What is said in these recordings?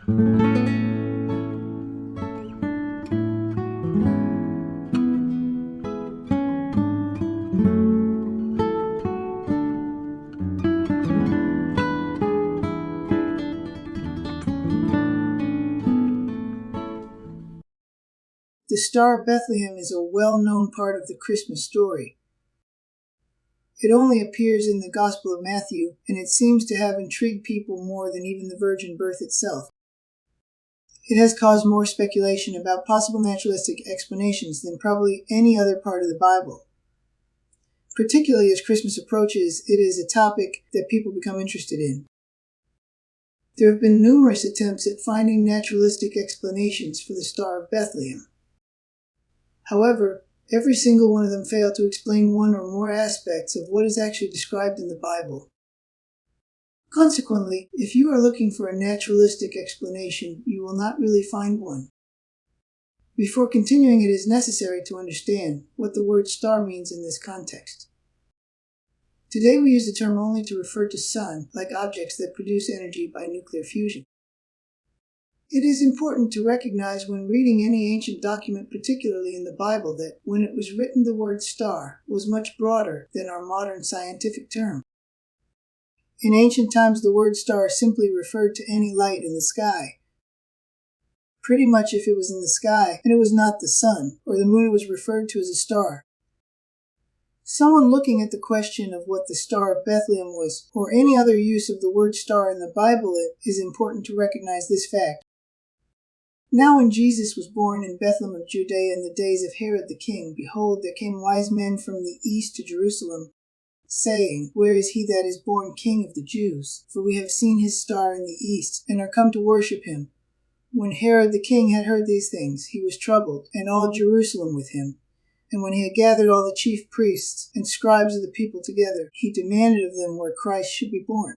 The Star of Bethlehem is a well-known part of the Christmas story. It only appears in the Gospel of Matthew, and it seems to have intrigued people more than even the virgin birth itself. It has caused more speculation about possible naturalistic explanations than probably any other part of the Bible. Particularly as Christmas approaches, it is a topic that people become interested in. There have been numerous attempts at finding naturalistic explanations for the Star of Bethlehem. However, every single one of them failed to explain one or more aspects of what is actually described in the Bible. Consequently, if you are looking for a naturalistic explanation, you will not really find one. Before continuing, it is necessary to understand what the word star means in this context. Today we use the term only to refer to sun, like objects that produce energy by nuclear fusion. It is important to recognize when reading any ancient document, particularly in the Bible, that when it was written the word star was much broader than our modern scientific term. In ancient times, the word star simply referred to any light in the sky. Pretty much if it was in the sky and it was not the sun or the moon, it was referred to as a star. Someone looking at the question of what the Star of Bethlehem was, or any other use of the word star in the Bible, it is important to recognize this fact. Now when Jesus was born in Bethlehem of Judea in the days of Herod the king, behold, there came wise men from the east to Jerusalem, saying, Where is he that is born King of the Jews? For we have seen his star in the east, and are come to worship him. When Herod the king had heard these things, he was troubled, and all Jerusalem with him. And when he had gathered all the chief priests and scribes of the people together, he demanded of them where Christ should be born.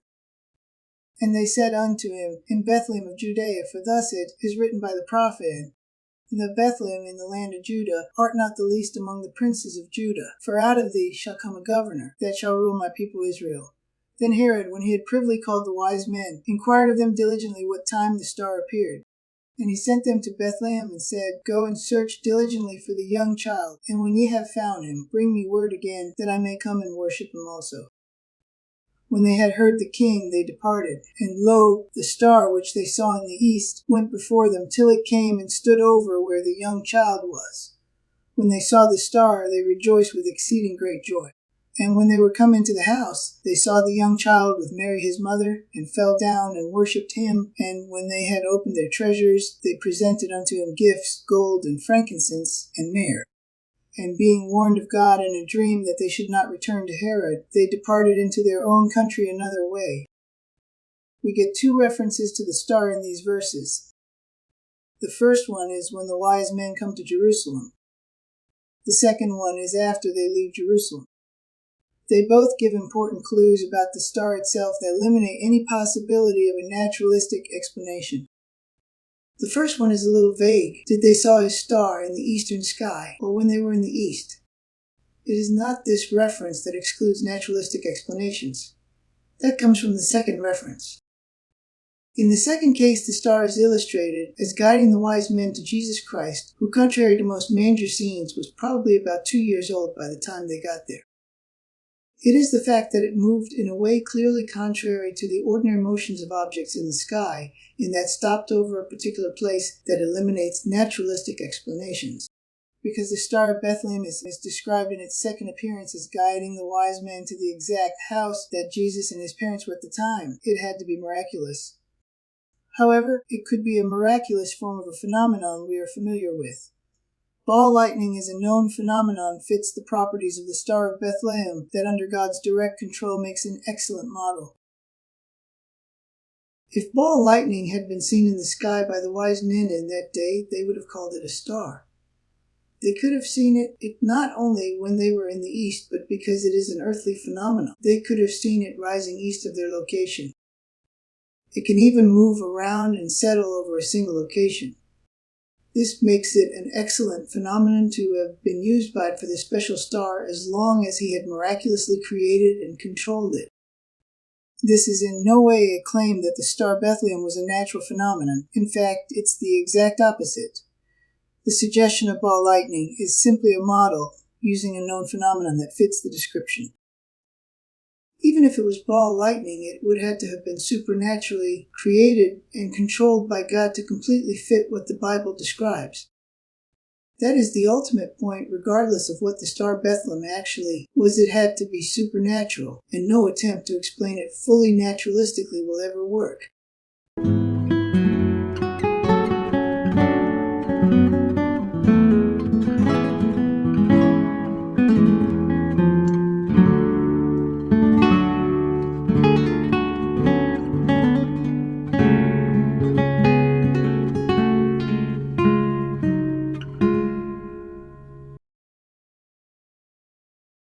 And they said unto him, In Bethlehem of Judea, for thus it is written by the prophet, And of Bethlehem in the land of Judah, art not the least among the princes of Judah, for out of thee shall come a governor, that shall rule my people Israel. Then Herod, when he had privily called the wise men, inquired of them diligently what time the star appeared. And he sent them to Bethlehem, and said, Go and search diligently for the young child, and when ye have found him, bring me word again, that I may come and worship him also. When they had heard the king, they departed, and lo, the star which they saw in the east went before them, till it came and stood over where the young child was. When they saw the star, they rejoiced with exceeding great joy. And when they were come into the house, they saw the young child with Mary his mother, and fell down and worshipped him. And when they had opened their treasures, they presented unto him gifts, gold and frankincense and myrrh. And being warned of God in a dream that they should not return to Herod, they departed into their own country another way. We get two references to the star in these verses. The first one is when the wise men come to Jerusalem. The second one is after they leave Jerusalem. They both give important clues about the star itself that eliminate any possibility of a naturalistic explanation. The first one is a little vague. Did they saw his star in the eastern sky, or when they were in the east? It is not this reference that excludes naturalistic explanations. That comes from the second reference. In the second case, the star is illustrated as guiding the wise men to Jesus Christ, who, contrary to most manger scenes, was probably about 2 years old by the time they got there. It is the fact that it moved in a way clearly contrary to the ordinary motions of objects in the sky, in that stopped over a particular place, that eliminates naturalistic explanations. Because the Star of Bethlehem is described in its second appearance as guiding the wise men to the exact house that Jesus and his parents were at the time, it had to be miraculous. However, it could be a miraculous form of a phenomenon we are familiar with. Ball lightning as a known phenomenon fits the properties of the Star of Bethlehem that under God's direct control makes an excellent model. If ball lightning had been seen in the sky by the wise men in that day, they would have called it a star. They could have seen it not only when they were in the east, but because it is an earthly phenomenon. They could have seen it rising east of their location. It can even move around and settle over a single location. This makes it an excellent phenomenon to have been used by for the special star as long as he had miraculously created and controlled it. This is in no way a claim that the Star of Bethlehem was a natural phenomenon. In fact, it's the exact opposite. The suggestion of ball lightning is simply a model using a known phenomenon that fits the description. Even if it was ball lightning, it would have to have been supernaturally created and controlled by God to completely fit what the Bible describes. That is the ultimate point, regardless of what the Star of Bethlehem actually was. It had to be supernatural, and no attempt to explain it fully naturalistically will ever work.